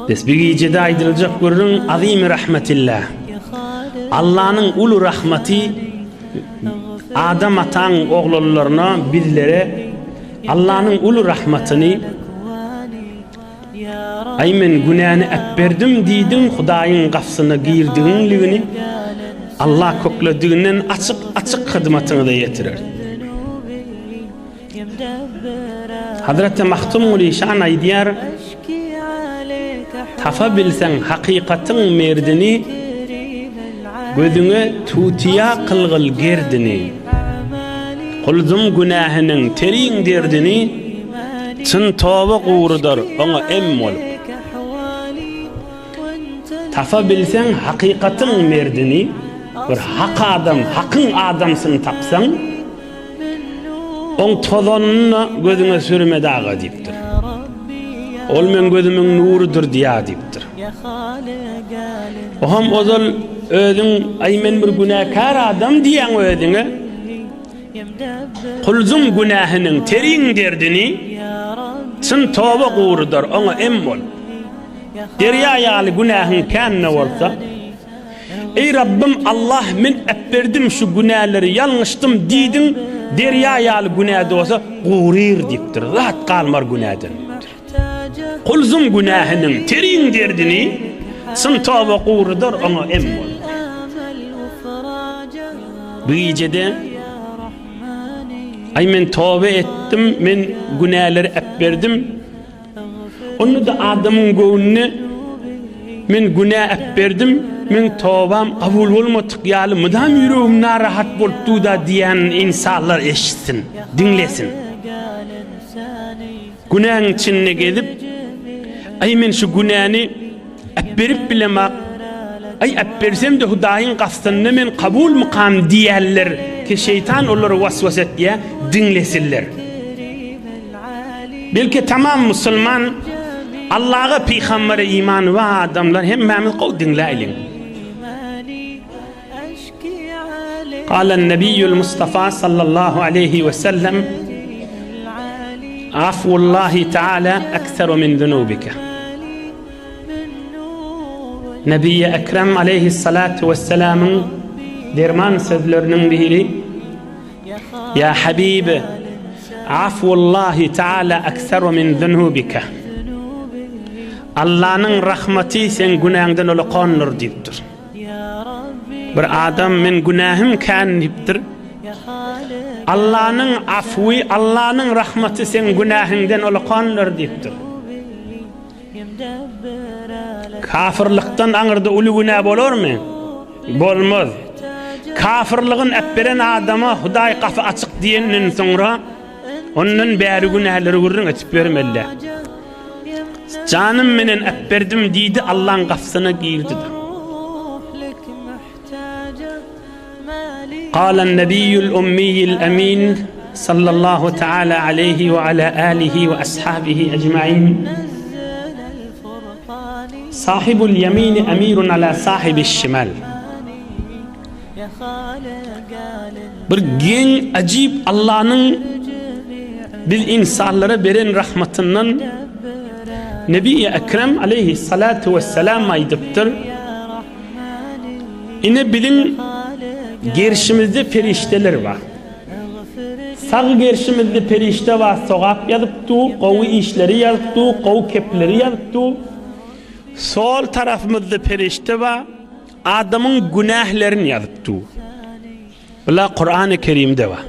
Desbigi icede aydılacak görürün azim rahmetillah. Allah'ın ulu rahmeti Adam atan oğullarına bizlere Allah'ın ulu rahmetini aymen günahını etberdim diydin Hudayın gafsına girdiğinliğini Allah kokladığından açık hizmetini de yetirir. Hazreti Mahtum Şan aydiyar tafa bilsen hakikatin merdini gözüne tutiya kılgıl gerdini kulzum günahının terin derdini çın tövbe uğrudur ona em olup tafa bilsen hakikatin merdini bir hak adam hakkın adamsın tapsan on tozonunu gözüne sürme dağa deyiptir. Ol men gözümün nurudur diya deyiptir. Oham ozal özün aymen bir günahkar adam diyen özüne kulzum günahının terin derdini çın tövbe uğrudur ona em ol. Derya yağlı günahın kanne olsa ey Rabbim Allah men etberdim şu günahları yanlıştım diydin derya yağlı günahda olsa gurir deyiptir. Rahat kalmar günahdan. Kulzum günahının terin derdini çın tövbe uğrudur ona em ol. Bu gecede ay men tövbe ettim men günahları etberdim. Onu da adamın gönlüne men günah etberdim. Men tövbem kabul olmadık yalı mıdam yüreğim narahat boldu da diyen insanlar eşitsin, dinlesin. Günahın içine gelip ay men şu günahını etberip bilemek ay etbersem de Hudayın kastını men kabul mukam diyenler ki şeytan onları vasvas et diye dinlesinler. Belki tamam Müslüman Allah'a peygambere iman ve adamlar hemmemiz kol dinleyelim. قال النبي المصطفى صلى الله عليه وسلم عفو الله تعالى أكثر من ذنوبك. Nebi Ekrem aleyhissalatu vesselam'ın derman sözlerinin biri ya Habib afvullahi ta'ala ekseru min zunubika Allah'ın rahmeti sen günahından oluqonur deyiptir. Bir adam men günahım kan deyiptir. Allah'ın afwi Allah'ın rahmeti sen günahından oluqonur deyiptir. Kafirlikten aňyrda uly günah bolar mı? Bolmaz. Kafirligin etberen adama Hudaý gafy açyk diýenden soňra onun bäri günahlary görüň açyp bermeli. Canım menen etberdim diýdi Allah'ın gafsyna girdi. قال النبي الأمي الأمين صلى الله تعالى عليه وعلى آله وأصحابه أجمعين صاحب اليمين أمير على صاحب الشمال. Bir gen acib Allah'ın bil insanlara beren rahmetinden Nebi Ekrem aleyhissalatu vesselam aydıptır. Ine bilin gerşimizde perişteler var. Sağ gerşimizde perişte var. Sogap yazıptı, qowu işleri yazıptı, qowu kepleri yazıptı. Sol tarafımızda perişte var. Adamın günahlarını yazıptı. Bula Kur'an-ı Kerim'de var.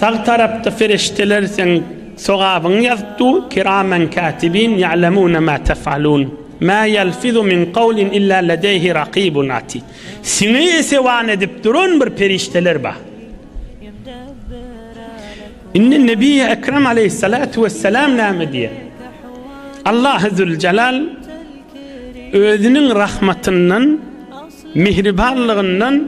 Sağ tarafta ferişteler sen sogabın yazıptı. Kiramen katibin ya'lemune ma tef'alun. Ma yelfizu min qawlin illa ledeyhi raqibun atid. Sine sevan edip durun bir perişteler var. İnne Nebi Ekrem aleyhissalatu vesselam nâme diye. Allah Zülcelal özünün rahmetinden, mihribanlığından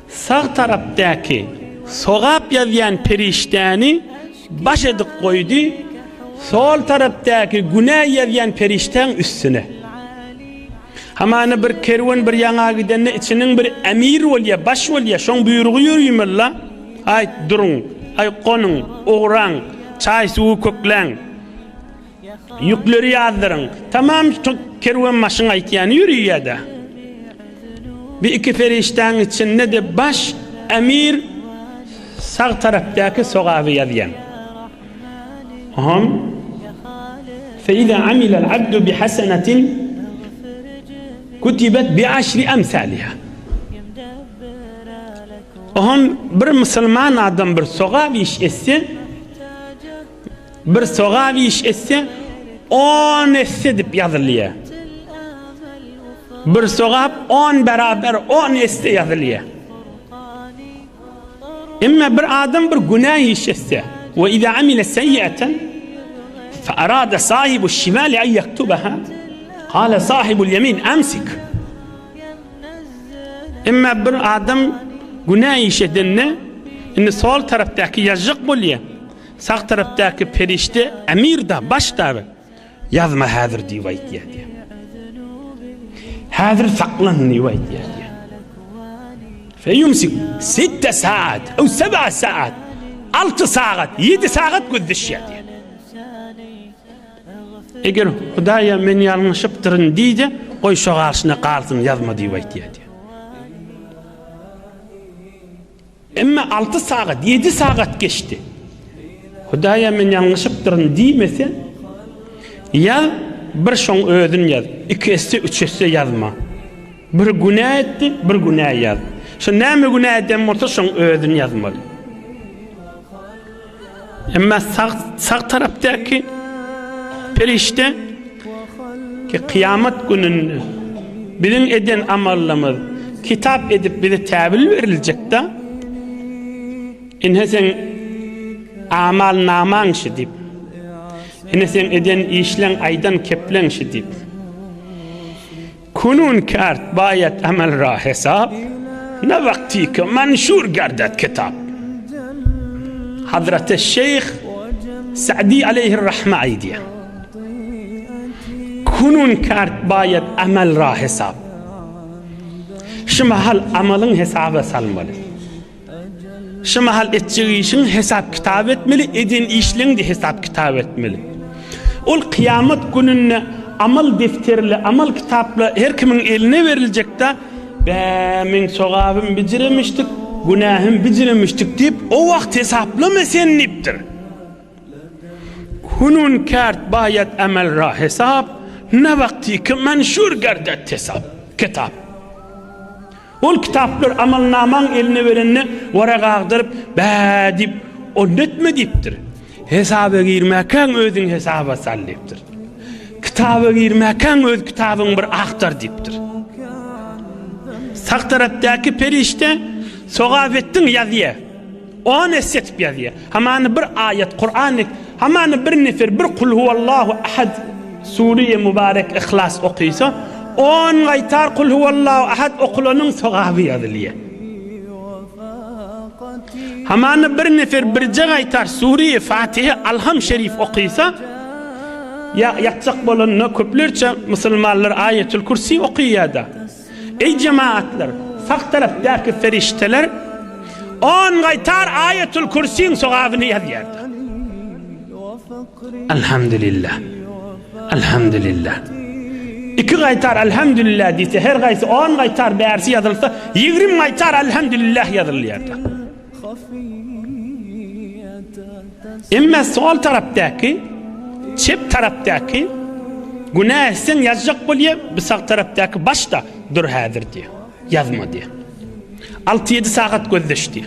sağ taraftaki sogap yazyan perişteni baş edip koydu, sol taraftaki günah yazyan perişten üstüne. Hamana bir kervan bir yana gidenne içinin bir emir olya, baş olya, şon buyruğu yürüyümülla, ay durun, ay konun, uğran, çay suyu köklen. Yükleri yazdırın. Tamam kervan maşına itiyanı yürüyor da. Bir iki ferişten içinde de baş emir sağ taraftaki sogabı yazyan. فإذا عمل العبد بحسنة كتبت بعشر أمثالها. Bir Müslüman adam bir sogab iş etse, bir sogab iş etse 10 esse dip yazılıyor. Bir sogab 10 beraber 10 esse yazılıyor. Ama bir adam bir günah iş etse ve إذا عمل سيئة فأراد صاحب الشمال أن يكتبها قال صاحب اليمين أمسك. إما bir adam günah işedinne inni sol taraftaki yazık buluyor. Sağ taraftaki perişte emir da baş da yazma hazır diye diye. Hazır saklan diye diye. فيمسك 6 ساعات أو 7 ساعات 6 saat 7 saat güdüş diye. Eğer Hudaya men yanlışıptırın deydi, oy şu karşına kalsın yazma diye diye. Ama 6 saat 7 saat geçti. Hudaya men yanlışıptırın demese ya bir şon ödün yaz, ikisi üçüsü yazma. Bir günah etti, bir günah yaz. Şu näme günah etden bolsa şon ödün yazmalı. Ama sağ taraftaki perişte ki kıyamet gününü bilin eden amallamız kitap edip bize tevil verilecek de inhesen amal naman şidip inhesen eden işlen aydan keplen şidip kunun kart bayat amel ra hesap ne vakti ki manşur gardat kitap. Hazreti Şeyh Sa'di aleyhirrahme aydiye kunun kart bayat amel ra hesap. Şimahal amalın hesaba salmalı. Şimahal etçi işin hesap kitap etmeli, edin işlen de hesap kitap etmeli. Ol kıyamet gününe amal defterli, amal kitaplı her kimin eline verilecek de ben sogabım biciremiştik, günahım biciremiştik deyip o vakit hesaplama sen niptir. Kunun kart bayat amel ra hesap ne vakti ki menşur gardat hesap kitap. Ol kitaplar amalnaman eline verenine varak ağdırıp dip o netme diptir. Hesaba girmeken özün hesaba salliptir. Kitaba girmeken öz kitabın bir aktar diptir. Sağ taraftaki perişte sogafettin yazıya 10 essetip yazıya. Hamanı bir ayet Kur'an'lık, hamanı bir nefer bir kul huvallahu ahad Suriye mübarek ihlas okuysa 10 gaytar kul huvallahu ahad okulunun sogafı yazılıyor. Hamanı bir nefer bir gaytar Suriye Fatiha Alham Şerif okuysa ya yatsak bolunna köplerçe Müslümanlar Ayetül Kürsi okuyor da. Ey cemaatler, sağ taraftaki ferişteler 10 gaytar Ayetül Kürsi'nin sogafını yazıyordu. Elhamdülillah. Elhamdülillah. 2 gaytar elhamdülillah diyse her gaysi 10 gaytar beğersi yazılsa 20 gaytar elhamdülillah yazılıyordu. Ama sol taraftaki çep taraftaki günah sen yazacak boluyor, bir sağ taraftaki başta dur hazır diye yazma diye 6-7 saat gözleşti.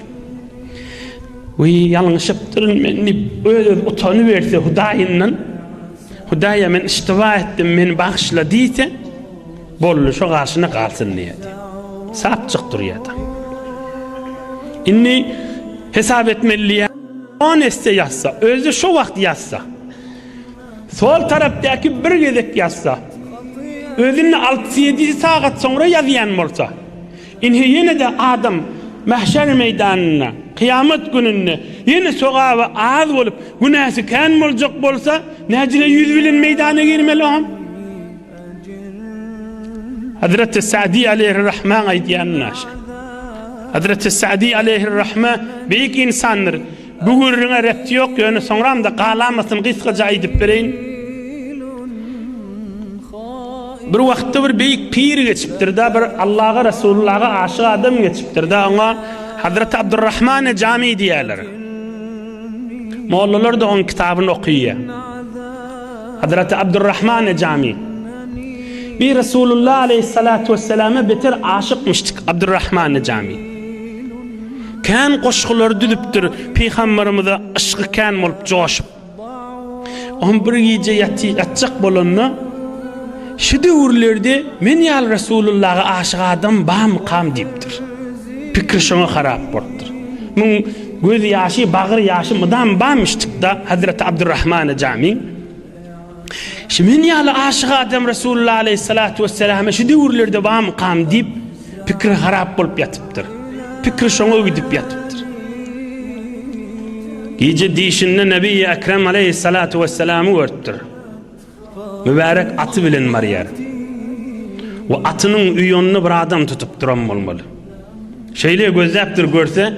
Yanlışıptırın beni öyle utanıverse Hudaya men istiva ettim men bağışla deyse bollu şu karşına kalsın diye sapçık duruyor da. İnni hesap etmeliye 10 esse yazsa özü şu vakit yazsa sol taraftaki bir gezek yazsa özünü 6-7 saat sonra yazıyan olsa inhi yine de adam mahşer meydanına kıyamet gününe yine soğağı ağız olup günahsı kan olacak bolsa necile 100 bilin meydana girmeli ham. Hazreti Sa'di aleyhirrahman aydiyan naş. Hazreti Sa'di aleyhirrahman büyük insandır. Bu gürrüňe repti ýok, ýöne soňram da galamasyn gysgaja aýdyp bereýin. Bir wagtda bir beýik pir geçipdir da, bir Allah'a Resulullah'a aşyk adam geçipdir da, oňa Hazreti Abdurrahman Cami diýerler. Mollalar da on kitabyny okuýar. Hazreti Abdurrahman Cami. Bir Resulullah aleyhissalatu vesselam'a beter aşykmışdyk Abdurrahman Cami. Kan goşgular düdüpdir Peygamberimize aşky kan bolup joşup. On bir gece yatjak bolanda şu döwürlerde men ýal Resulullah'a aşyk adam bam kam diýipdir. Pikir şoňa harap bolupdyr. Mun göz ýaşy, bagyr ýaşy mydam bammışdyk da Hazreti Abdurrahman Cami. Şimin ýaly aşyk adam Resulullah aleyhissalatu vesselam'a şu döwürlerde bam kam diýip pikir harap bolup ýatypdyr. Pikir şoňa gidip ýatypdyr. Gece diýişinde Nebi Ekrem aleyhissalatu vesselam'ı görtdir. Mübarek atı bilen marýar. O atynyň üýonyny bir adam tutup duran bolmaly. Şeýle gözläpdir görse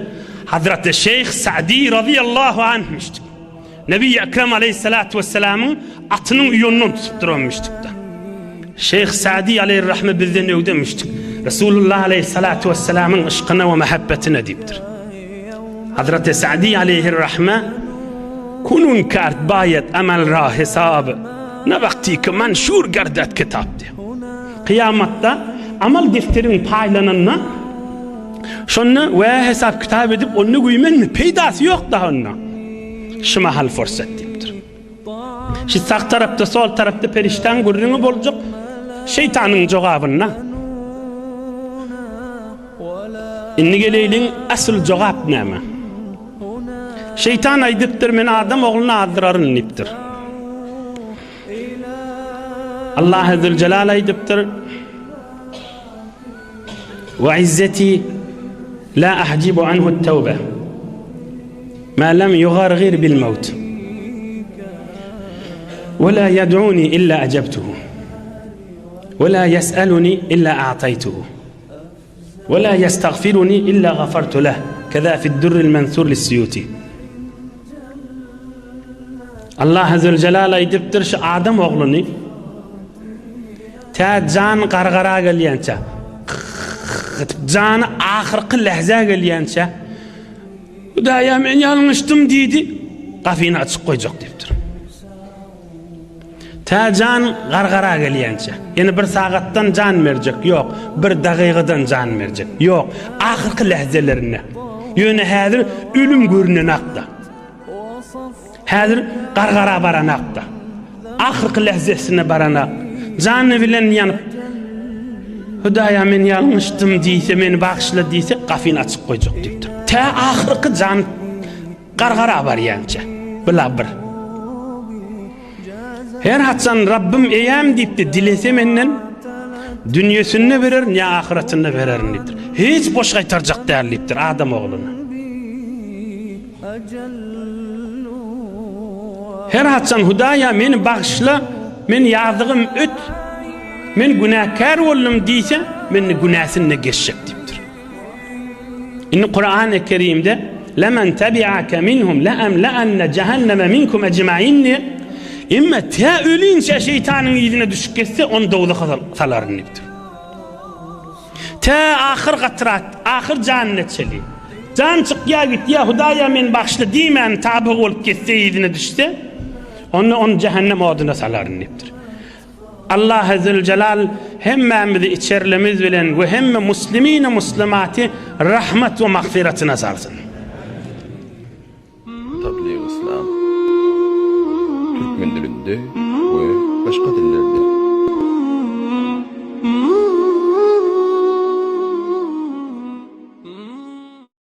Hazreti Şeyh Sa'di radıyallahu anh'mışdyk. Nebi Ekrem aleyhissalatu vesselam'ın atynyň üýonyny tutup duranmışdyk da. Şeyh Sa'di aleyhirrahme bizden öwdemişdik. Resulullah aleyhissalatu vesselam'ın ışkyna we mehabbetine diýipdir. Hazreti Sa'di aleyhirrahme kunun kart bayet amel ra hesab ne vakti ki manşur gardat kitap diye. Kıyamatta amal defterin paylananna şonu ve hesap kitap edip onu güymen mi peydası yok daha onunla. Şu mahal fırsat deyipdir. Şu sağ tarafta sol tarafta periştan gurrunu bolacak şeytanın cevabına. İnni geleylin asıl cevap näme? Şeytan aýdypdyr men adam oğluna azdırarın nipdir. Allah Azze Celal aýdypdyr ve izzeti la ahcibu anhu at-tawbah ma lam yugharghir bil maut ve la yad'uni illa ajabtuhu ve la yes'aluni illa a'taytuhu ve la yastaghfiruni illa ghafartu lahu kaza fi ad-durr al-mansur lis-suyuti. Allah Azze Celal aýdypdyr şu adam oğluny ta can gargara gelýänçe jany ahyrky lehze gelýänçe Hudaýa men ýalňyşdym diýdi, gafyny açyk goýjak diýipdir. Ta can gargara gelýänçe, ýani bir sagatdan can merjek, ýok, bir dagygadan can merjek, ýok, ahyrky lehzelerine. Ýöne häzir ölüm görünenakda. Häzir gargara baranakda. Ahyrky lehzesine baranak. Jany bilen ýanyp Hudaýa men ýalňyşdym diýse, meni bagşla diýse, gafyny açyk goýjak diýipdir. Ta ahyrky jan gargara barýança. Bila bir. Her hatsan Rabbim eýäm diýipdi, dilese menden dünýäsini berer, ýa ahiretini berer diýipdir. Hiç boş gaýtarjak däl diýipdir adam ogluny. Her hatsan Hudaýa meni bagşla, men ýazdygym öt, men günahkar boldum diýse, meni günahyny geçjek diýipdir. İnni Kur'an-ı Kerim'de lemen tabi'aka minhum la'amla'anna cehenneme minkum ecma'in imma ta ölünçe şeytanın ýerine düşüp getse onu dowda salaryn diýipdir. Ta ahir gatrat, ahir jannetçeli. Can çykýa gitdi, Hudaýa men bagşla diýmän taby bolup getse ýerine düşse onu cehennem oduna salaryn diýipdir. Allah Azze Celal hemmemizi içerlemiz bilen ve hemme muslimine muslimati rahmet ve mağfiretine sarsın. Tabliğ İslam Türkmen dilinde ve başka dillerde